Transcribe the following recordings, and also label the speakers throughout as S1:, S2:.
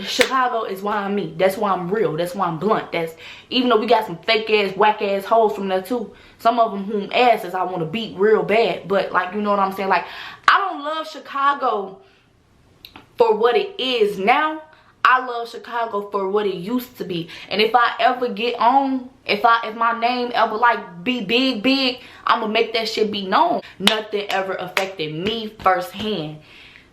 S1: Chicago is why I'm me. That's why I'm real. That's why I'm blunt. That's, even though we got some fake ass, whack ass hoes from there too. Some of them whom asses I want to beat real bad. But like, you know what I'm saying? Like, I don't love Chicago for what it is now. I love Chicago for what it used to be. And if I ever get on, if my name ever like be big, I'm gonna make that shit be known. Nothing ever affected me firsthand.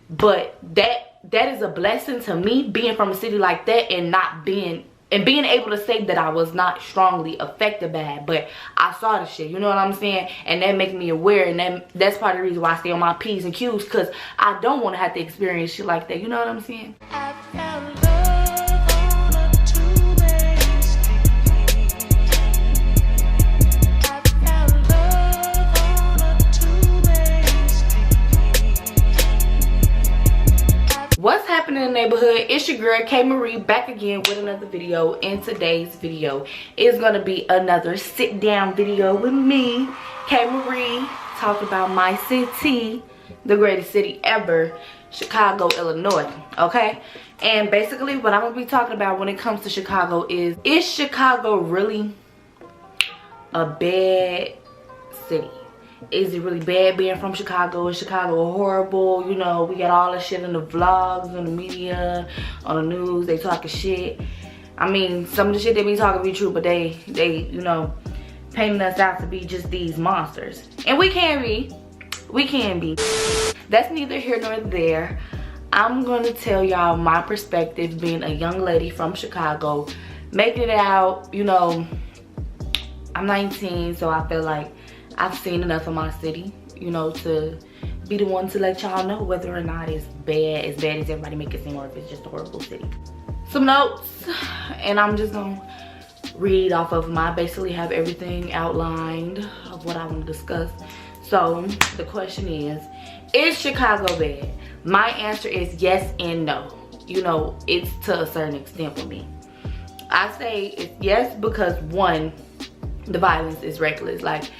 S1: But that is a blessing to me, being from a city like that and not being, and being able to say that I was not strongly affected by it, but I saw the shit, you know what I'm saying? And that makes me aware, and that's part of the reason why I stay on my P's and Q's, because I don't want to have to experience shit like that, you know what I'm saying? What's happening in the neighborhood? It's your girl K Marie back again with another video. In today's video is gonna be another sit down video with me, K Marie, talking about my city, the greatest city ever, Chicago, Illinois. Okay, and basically what I'm gonna be talking about when it comes to Chicago is Chicago really a bad city? Is it really bad being from Chicago? Is Chicago horrible? You know, we got all this shit in the vlogs, in the media, on the news, they talking shit. I mean, some of the shit they be talking be true, but they you know, painting us out to be just these monsters. And we can be. That's neither here nor there. I'm gonna tell y'all my perspective being a young lady from Chicago, making it out, you know, I'm 19, so I feel like I've seen enough of my city, you know, to be the one to let y'all know whether or not it's bad as everybody make it seem, or if it's just a horrible city. Some notes, and I'm just gonna read off of them. I basically have everything outlined of what I want to discuss. So the question is Chicago bad? My answer is yes and no. You know, it's to a certain extent for me. I say it's yes because, one, the violence is reckless. Like,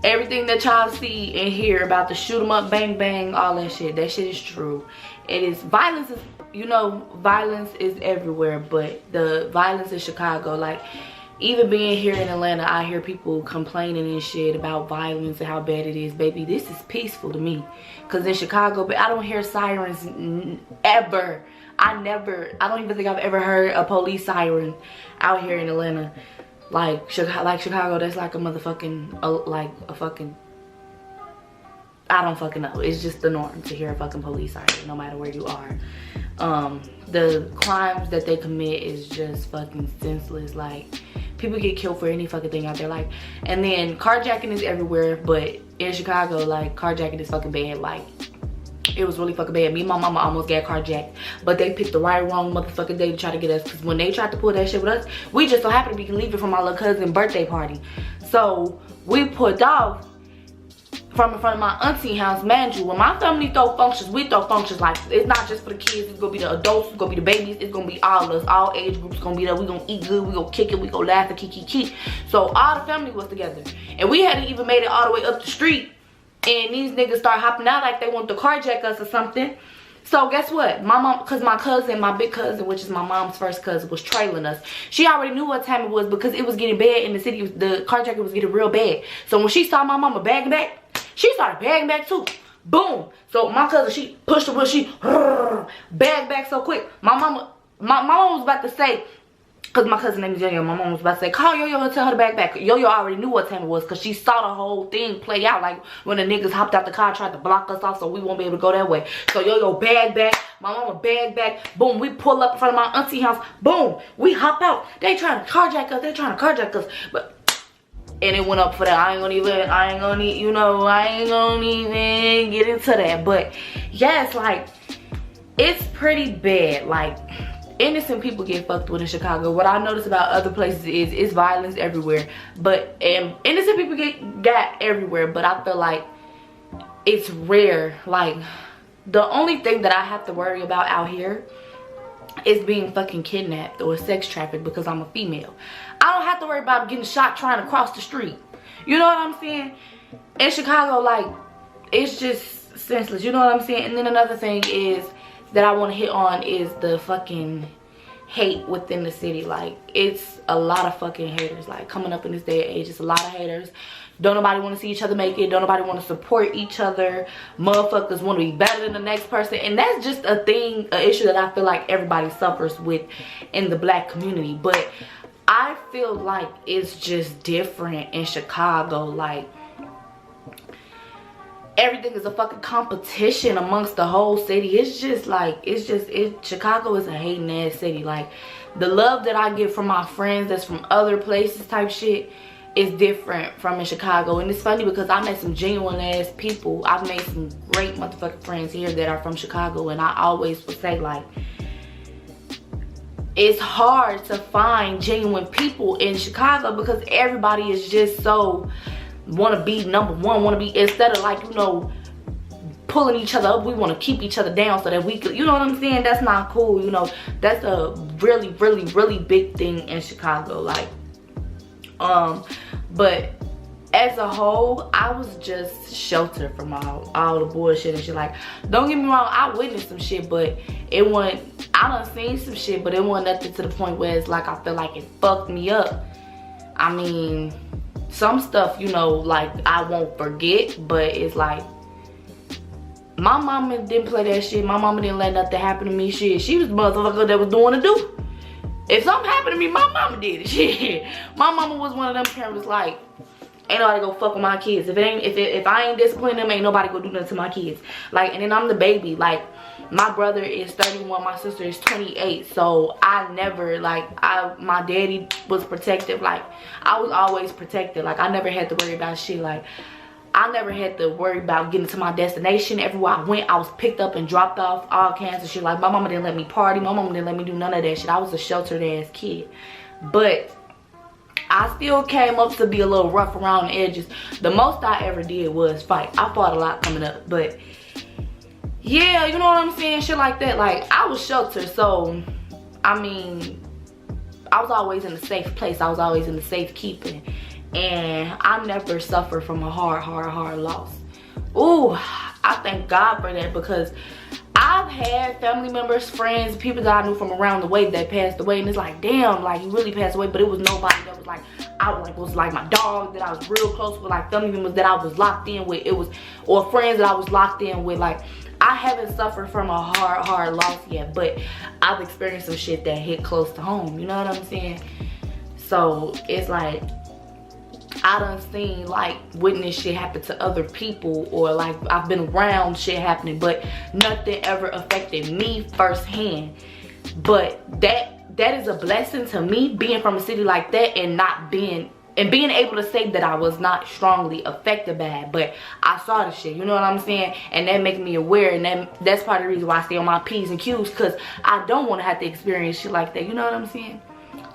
S1: everything that y'all see and hear about the shoot 'em up, bang bang, all that shit is true. It is, violence is, you know, violence is everywhere, but the violence in Chicago, like, even being here in Atlanta, I hear people complaining and shit about violence and how bad it is. Baby, this is peaceful to me. Because in Chicago, but I don't hear sirens ever. I don't even think I've ever heard a police siren out here in Atlanta. Like Chicago, that's like a motherfucking, I don't fucking know. It's just the norm to hear a fucking police siren no matter where you are. The crimes that they commit is just fucking senseless. Like, people get killed for any fucking thing out there. Like, and then carjacking is everywhere, but in Chicago, like, carjacking is fucking bad. Like, it was really fucking bad. Me and my mama almost got carjacked, but they picked the right wrong motherfucking day to try to get us, because when they tried to pull that shit with us, we just so happened to be leaving from my little cousin's birthday party. So we pulled off from in front of my auntie house. Man, you, when my family throw functions, we throw functions. Like, it's not just for the kids, it's gonna be the adults, it's gonna be the babies, it's gonna be all of us, all age groups gonna be there. We gonna eat good, we gonna kick it, we gonna laugh and kiki. So all the family was together, and we hadn't even made it all the way up the street, and these niggas start hopping out like they want to carjack us or something. So guess what? My mom, because my cousin, my big cousin, which is my mom's first cousin, was trailing us. She already knew what time it was because it was getting bad in the city. The carjacking was getting real bad. So when she saw my mama bagging back, she started bagging back too. Boom. So my cousin, she pushed her, she bagged back so quick. My mama was about to say, because my cousin name is Yo-Yo, my mom was about to say, call Yo-Yo and tell her to back back. Yo-Yo already knew what time it was because she saw the whole thing play out. Like, when the niggas hopped out the car, tried to block us off so we won't be able to go that way. So Yo-Yo bagged back, my mama bagged back. Boom, we pull up in front of my auntie house. Boom, we hop out. They trying to carjack us. But, and it went up for that. I ain't gonna even get into that. But, yes, like, it's pretty bad. Like, innocent people get fucked with in Chicago. What I notice about other places is it's violence everywhere, but innocent people got everywhere, but I feel like it's rare. Like, the only thing that I have to worry about out here is being fucking kidnapped or sex trafficked because I'm a female. I don't have to worry about getting shot trying to cross the street. You know what I'm saying? In Chicago, like, it's just senseless. You know what I'm saying? And then another thing is that I want to hit on is the fucking hate within the city. Like, it's a lot of fucking haters. Like, coming up in this day and age, it's a lot of haters. Don't nobody want to see each other make it. Don't nobody want to support each other. Motherfuckers want to be better than the next person. And that's just a thing, an issue that I feel like everybody suffers with in the black community. But I feel like it's just different in Chicago. Like, everything is a fucking competition amongst the whole city. It's just like, Chicago is a hating ass city. Like, the love that I get from my friends that's from other places type shit is different from in Chicago. And it's funny because I met some genuine ass people. I've made some great motherfucking friends here that are from Chicago, and I always would say, like, it's hard to find genuine people in Chicago because everybody is just so want to be number one, want to be, instead of, like, you know, pulling each other up, we want to keep each other down so that we could, you know what I'm saying? That's not cool, you know. That's a really, really, really big thing in Chicago. Like, but as a whole, I was just sheltered from all the bullshit and shit. Like, don't get me wrong, I witnessed some shit, but it wasn't, I done seen some shit, but it wasn't nothing to the point where it's like I feel like it fucked me up. I mean, some stuff, you know, like, I won't forget, but it's like, my mama didn't play that shit. My mama didn't let nothing happen to me. Shit, she was the motherfucker that was doing the do. If something happened to me, my mama did it. Shit, my mama was one of them parents, like, ain't nobody go fuck with my kids. If I ain't disciplining them, ain't nobody go do nothing to my kids. Like, and then I'm the baby. Like, my brother is 31, my sister is 28. So I never, like, my daddy was protective. Like, I was always protected. Like, I never had to worry about shit. Like, I never had to worry about getting to my destination. Everywhere I went, I was picked up and dropped off, all kinds of shit. Like, my mama didn't let me party. My mama didn't let me do none of that shit. I was a sheltered ass kid. But I still came up to be a little rough around the edges. The most I ever did was fight. I fought a lot coming up. But yeah, you know what I'm saying? Shit like that. Like, I was sheltered. So, I mean, I was always in a safe place. I was always in the safe keeping. And I never suffered from a hard loss. Ooh, I thank God for that, because I've had family members, friends, people that I knew from around the way that passed away, and it's like, damn, like, you really passed away. But it was nobody that was like, was like my dog that I was real close with, like family members that I was locked in with. It was, or friends that I was locked in with. Like, I haven't suffered from a hard loss yet, but I've experienced some shit that hit close to home. You know what I'm saying? So it's like, I done seen, like, witness shit happen to other people, or like I've been around shit happening, but nothing ever affected me firsthand. But that is a blessing to me, being from a city like that and being able to say that I was not strongly affected by it, but I saw the shit, you know what I'm saying? And that makes me aware, and that's part of the reason why I stay on my P's and Q's, because I don't want to have to experience shit like that, you know what I'm saying?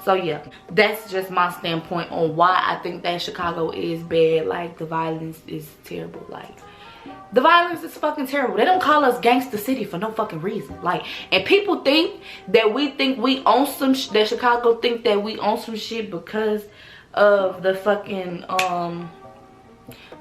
S1: So yeah, that's just my standpoint on why I think that Chicago is bad. Like, the violence is terrible. Like, the violence is fucking terrible. They don't call us gangster city for no fucking reason. Like, and people think that we own some that Chicago think that we own some shit because of the fucking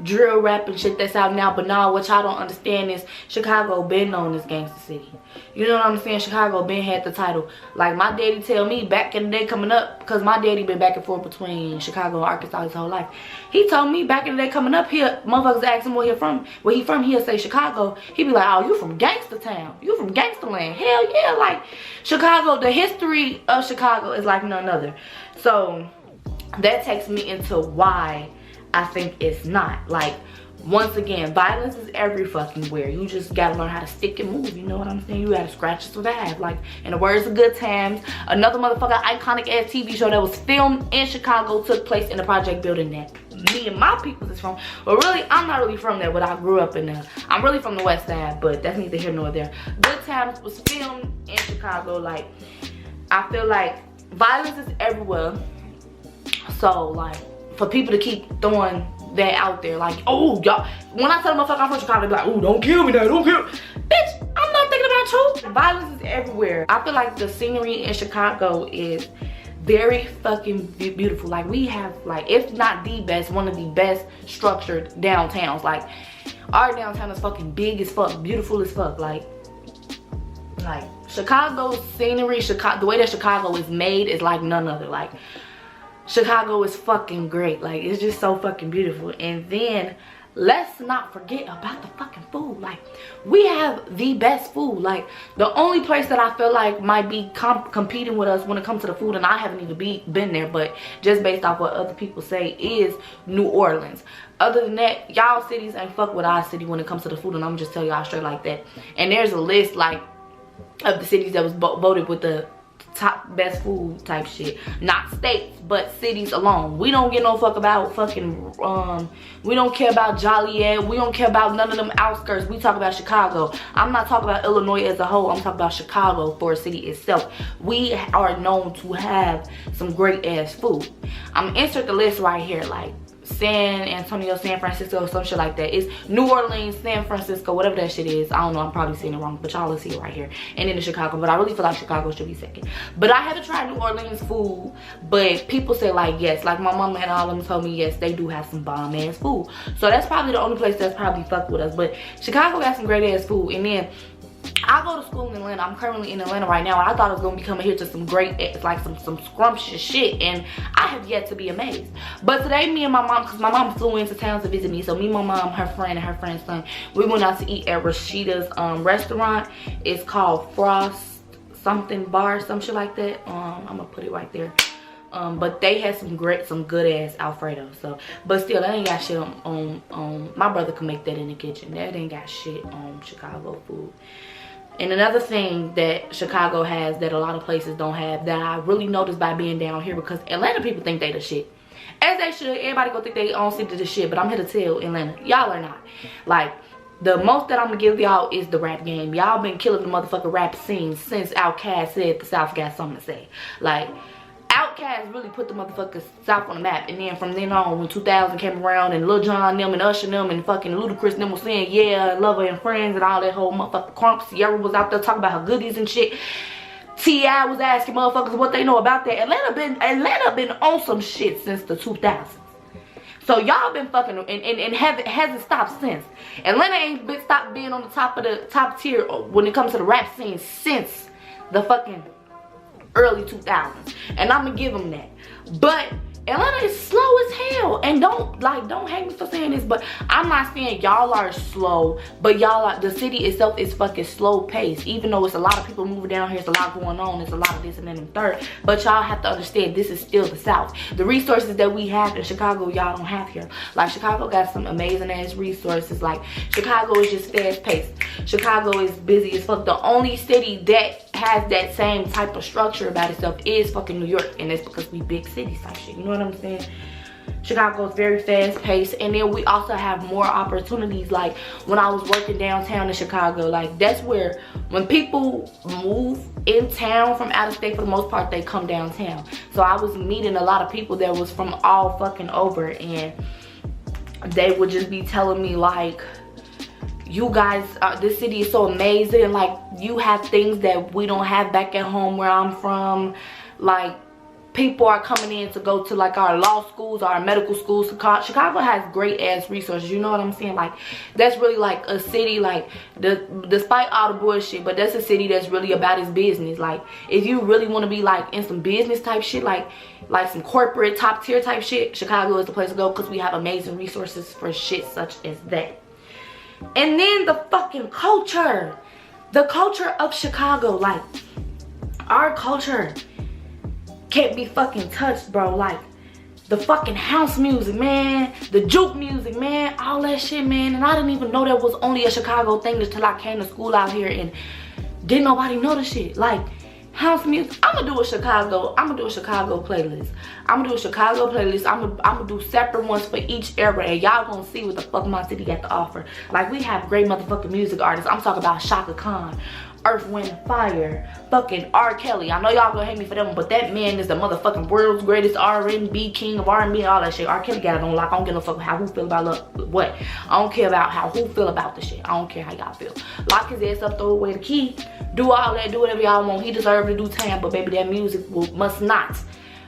S1: drill rap and shit that's out now. But nah, what y'all don't understand is Chicago been known as gangster city. You know what I'm saying? Chicago been had the title. Like, my daddy tell me back in the day coming up, because my daddy been back and forth between Chicago and Arkansas his whole life. He told me back in the day coming up here, motherfuckers ask him where he from, he'll say Chicago. He be like, oh, you from gangster town, you from gangster land. Hell yeah. Like, Chicago, the history of Chicago is like none other. So that takes me into why I think it's not. Like, once again, violence is every fucking where. You just gotta learn how to stick and move, you know what I'm saying? You gotta scratch and survive. Like, in the words of Good Times, another motherfucking iconic ass TV show that was filmed in Chicago took place in the project building that me and my people is from. But really, I'm not really from there, but I grew up in there. I'm really from the west side, but that's neither here nor there. Good Times was filmed in Chicago. Like, I feel like violence is everywhere. So, like, for people to keep throwing that out there, like, oh, y'all, when I tell them I'm from Chicago, they be like, oh, don't kill me now, don't kill me. Bitch, I'm not thinking about you. Violence is everywhere. I feel like the scenery in Chicago is very fucking beautiful. Like, we have, like, if not the best, one of the best structured downtowns. Like, our downtown is fucking big as fuck, beautiful as fuck. Like, Like, Chicago's scenery, the way that Chicago is made is like none other. Like, Chicago is fucking great. Like, it's just so fucking beautiful. And then let's not forget about the fucking food. Like, we have the best food. Like, the only place that I feel like might be competing with us when it comes to the food, and I haven't even been there, but just based off what other people say, is New Orleans. Other than that, y'all cities ain't fuck with our city when it comes to the food, and I'm just tell y'all straight like that. And there's a list like of the cities that was voted with the top best food type shit. Not states, but cities alone. We don't get no fuck about fucking we don't care about Joliet. We don't care about none of them outskirts. We talk about Chicago. I'm not talking about Illinois as a whole. I'm talking about Chicago for a city itself. We are known to have some great ass food. I'm gonna insert the list right here, like San Antonio, San Francisco, some shit like that. It's New Orleans, San Francisco, whatever that shit is. I don't know, I'm probably saying it wrong, but y'all will see it right here. And then Chicago, but I really feel like Chicago should be second. But I haven't tried New Orleans food, but people say like yes, like my mama and all of them told me yes, they do have some bomb ass food. So that's probably the only place that's probably fucked with us. But Chicago got some great ass food. And then I go to school in Atlanta. I'm currently in Atlanta right now, and I thought I was gonna be coming here to some great, like some scrumptious shit, and I have yet to be amazed. But today, me and my mom, because my mom flew into town to visit me, so me, my mom, her friend, and her friend's son, we went out to eat at Rashida's restaurant. It's called Frost something bar, some shit like that. I'm gonna put it right there. But they had some good ass Alfredo. So, but still, that ain't got shit on my brother can make that in the kitchen. That ain't got shit on Chicago food. And another thing that Chicago has that a lot of places don't have, that I really noticed by being down here, because Atlanta people think they the shit. As they should. Everybody go think they own city to the shit, but I'm here to tell Atlanta, y'all are not. Like, the most that I'm gonna give y'all is the rap game. Y'all been killing the motherfucking rap scene since Outkast said the South got something to say. Like, Outkast really put the motherfuckers South on the map. And then from then on, when 2000 came around and Lil Jon them and Usher them and fucking Ludacris them was saying yeah, Lover and Friends and all that whole motherfucking crump. Sierra was out there talking about her goodies and shit. T.I. was asking motherfuckers what they know about that. Atlanta been on some shit since the 2000s. So y'all been fucking and hasn't stopped since. Atlanta ain't stopped being on the top tier when it comes to the rap scene since the fucking early 2000s, and I'm gonna give them that. But Atlanta is slow as hell, and don't hate me for saying this, but I'm not saying y'all are slow, but y'all are, the city itself is fucking slow paced. Even though it's a lot of people moving down here, it's a lot going on, it's a lot of this and then and third, but y'all have to understand this is still the South. The resources that we have in Chicago, y'all don't have here. Like, Chicago got some amazing ass resources. Like, Chicago is just fast paced. Chicago is busy as fuck. The only city that has that same type of structure about itself is fucking New York, and that's because we big cities type shit, you know what I'm saying? Chicago is very fast paced, and then we also have more opportunities. Like, when I was working downtown in Chicago, like, that's where when people move in town from out of state, for the most part they come downtown. So I was meeting a lot of people that was from all fucking over, and they would just be telling me like, you guys, this city is so amazing. Like, you have things that we don't have back at home where I'm from. Like, people are coming in to go to like our law schools, our medical schools. Chicago has great ass resources, you know what I'm saying? Like, that's really like a city, like, despite all the bullshit, but that's a city that's really about its business. Like, if you really want to be like in some business type shit, like some corporate top tier type shit, Chicago is the place to go, because we have amazing resources for shit such as that. And then the fucking culture. The culture of Chicago. Like, our culture can't be fucking touched, bro. Like, the fucking house music, man. The juke music, man. All that shit, man. And I didn't even know that was only a Chicago thing until I came to school out here and didn't nobody know the shit. Like, house music. I'm gonna do a Chicago playlist. I'm gonna do separate ones for each era, and y'all gonna see what the fuck my city got to offer. Like, we have great motherfucking music artists. I'm talking about Shaka Khan, Earth, Wind, Fire, fucking R. Kelly. I know y'all gonna hate me for them, but that man is the motherfucking world's greatest R&B, king of R&B and all that shit. R. Kelly got it on lock. I don't give no fuck how who feel about what. I don't care about how who feel about the shit. I don't care how y'all feel. Lock his ass up, throw away the key, do all that, do whatever y'all want. He deserves to do time, but baby, that music must not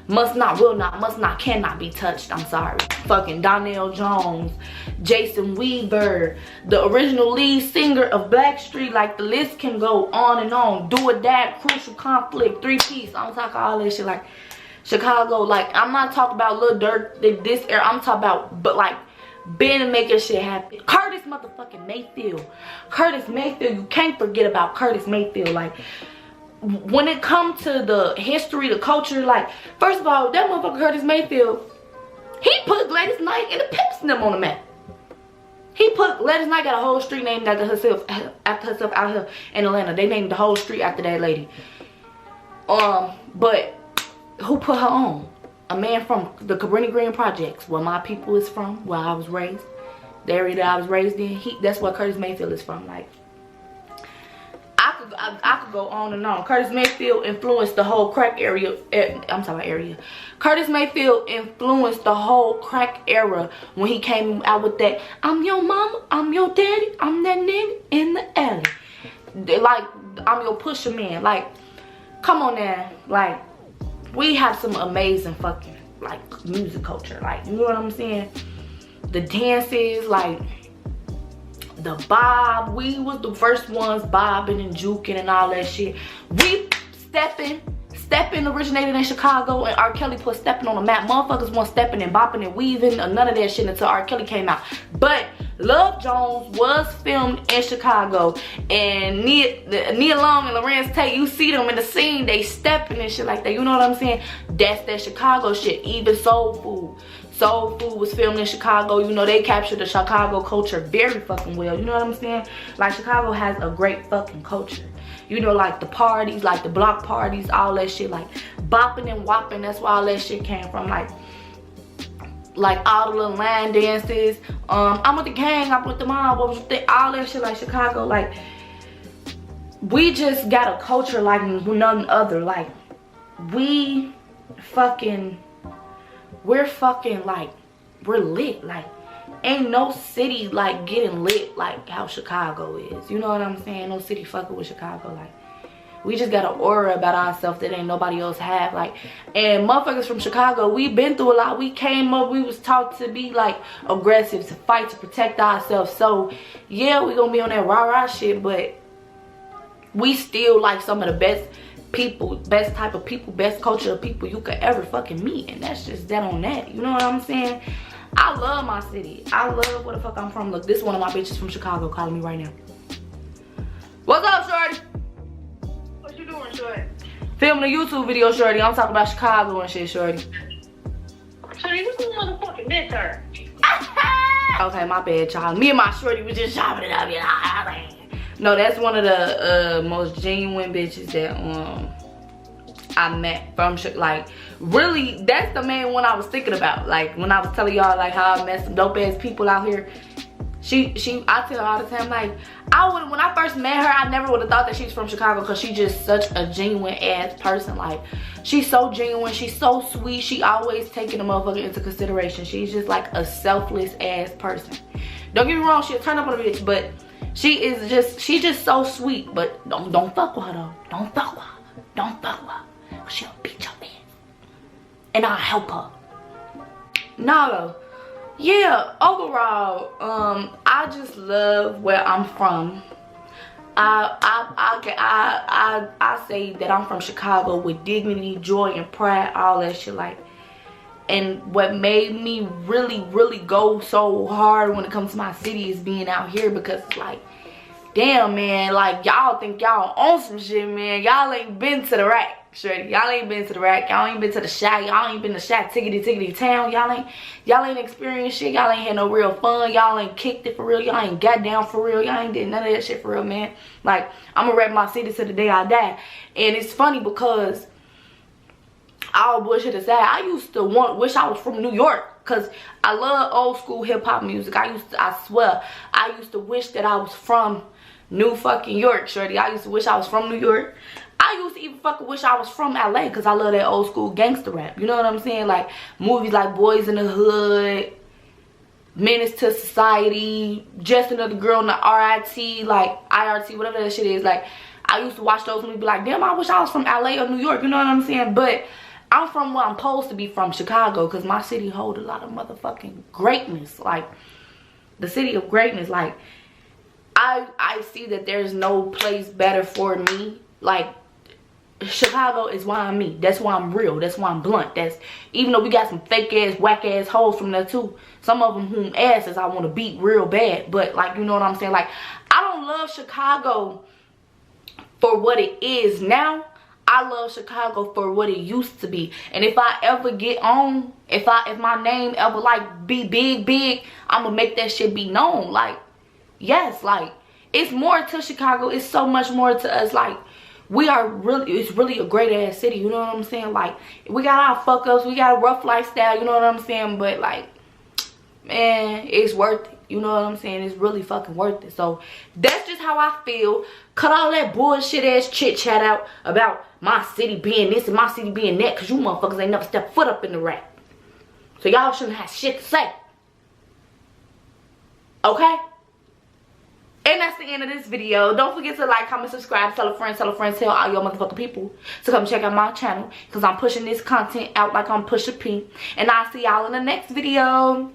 S1: Must not, will not, must not, cannot be touched. I'm sorry. Fucking Donnell Jones, Jason Weaver, the original lead singer of Blackstreet. Like, the list can go on and on. Do or Die, Crucial Conflict, 3-Piece. I'm talking all that shit. Like, Chicago. Like, I'm not talking about Lil Durk this era. I'm talking about, but like, been and making shit happen. Curtis motherfucking Mayfield. Curtis Mayfield. You can't forget about Curtis Mayfield. Like, when it comes to the history, the culture, like, first of all, that motherfucker Curtis Mayfield, he put Gladys Knight and the Pimps and them on the map. He put, Gladys Knight got a whole street named after herself out here in Atlanta. They named the whole street after that lady. But who put her on? A man from the Cabrini Green Projects, where my people is from, where I was raised. The area that I was raised in, that's where Curtis Mayfield is from. Like, I could go on and on. Curtis Mayfield influenced the whole crack area. I'm talking about area. Curtis Mayfield influenced the whole crack era when he came out with that, I'm your mama, I'm your daddy, I'm that nigga in the alley. Like, I'm your pusher man. Like, come on now. Like, we have some amazing fucking, like, music culture. Like, you know what I'm saying? The dances, like, the bob, we was the first ones bobbing and juking and all that shit. We stepping originated in Chicago, and R. Kelly put stepping on the map. Motherfuckers weren't stepping and bopping and weaving or none of that shit until R. Kelly came out. But Love Jones was filmed in Chicago, and Nia Long and Lorenz Tate, you see them in the scene, they stepping and shit like that. You know what I'm saying? That's that Chicago shit. Even Soul Food. Soul Food was filmed in Chicago. You know, they captured the Chicago culture very fucking well. You know what I'm saying? Like, Chicago has a great fucking culture. You know, like the parties, like the block parties, all that shit. Like, bopping and whopping, that's where all that shit came from. Like all the little line dances. I'm with the gang, I'm with the mob, what was the all that shit, like Chicago. Like, we just got a culture like none other. Like, we're fucking like, we're lit. Like, ain't no city like getting lit like how Chicago is. You know what I'm saying? No city fucking with Chicago. Like, we just got an aura about ourselves that ain't nobody else have. Like, and motherfuckers from Chicago, we been through a lot. We came up, we was taught to be like aggressive, to fight, to protect ourselves. So yeah, we gonna be on that rah-rah shit, but we still like some of the best people, best type of people, best culture of people you could ever fucking meet. And that's just that on that. You know what I'm saying? I love my city. I love where the fuck I'm from. Look, this is one of my bitches from Chicago calling me right now. What's up, shorty?
S2: What you doing, shorty?
S1: Filming a YouTube video, shorty. I'm talking about Chicago and shit, shorty.
S2: Shorty, what's your motherfucking midterm?
S1: Okay, my bad, child. Me and my shorty was just chopping it up. No, that's one of the most genuine bitches that I met from, like, really, that's the main one I was thinking about. Like, when I was telling y'all, like, how I met some dope ass people out here, I tell her all the time, like, when I first met her, I never would have thought that she's from Chicago, because she's just such a genuine ass person. Like, she's so genuine, she's so sweet, she always taking the motherfucker into consideration. She's just like a selfless ass person. Don't get me wrong, she'll turn up on a bitch, but she's just so sweet. But don't fuck with her though. Don't fuck with her. Don't fuck with her. She'll beat your ass. And I'll help her. No, yeah, overall, I just love where I'm from. I say that I'm from Chicago with dignity, joy, and pride, all that shit. Like, and what made me really go so hard when it comes to my city is being out here, because it's like, damn, man, like, y'all think y'all on some shit, man. Y'all ain't been to the rack. Shorty, y'all ain't been to the rack, y'all ain't been to the shack, y'all ain't been to shack tickety town, y'all ain't experienced shit, y'all ain't had no real fun, y'all ain't kicked it for real, y'all ain't got down for real, y'all ain't did none of that shit for real, man. Like, I'ma rep my city to the day I die. And it's funny because, all bullshit aside, I used to wish I was from New York, because I love old school hip-hop music. I swear, I used to wish that I was from New fucking York, shorty. I used to wish I was from New York. I used to even fucking wish I was from LA, because I love that old school gangster rap. You know what I'm saying? Like, movies like Boys in the Hood, Menace to Society, Just Another Girl in the RIT, like IRT, whatever that shit is. Like, I used to watch those movies, be like, damn, I wish I was from LA or New York. You know what I'm saying? But I'm from where I'm supposed to be from, Chicago, because my city hold a lot of motherfucking greatness. Like, the city of greatness. Like, I see that there's no place better for me. Like, Chicago is why I'm me. That's why I'm real. That's why I'm blunt. That's, even though we got some fake ass, whack ass hoes from there too. Some of them whom asses I want to beat real bad. But, like, you know what I'm saying? Like, I don't love Chicago for what it is now. I love Chicago for what it used to be. And if I ever get on, if my name ever like be big, I'm gonna make that shit be known. Like, yes, like, it's more to Chicago. It's so much more to us. Like, we are really, it's really a great ass city. You know what I'm saying? Like, we got our fuck ups, we got a rough lifestyle, you know what I'm saying? But, like, man, it's worth it. You know what I'm saying? It's really fucking worth it. So that's just how I feel. Cut all that bullshit ass chit chat out about my city being this and my city being that, because you motherfuckers ain't never stepped foot up in the rap. So y'all shouldn't have shit to say. Okay? And that's the end of this video. Don't forget to like, comment, subscribe, tell a friend, tell all your motherfucking people to come check out my channel, because I'm pushing this content out like I'm Pusha P. And I'll see y'all in the next video.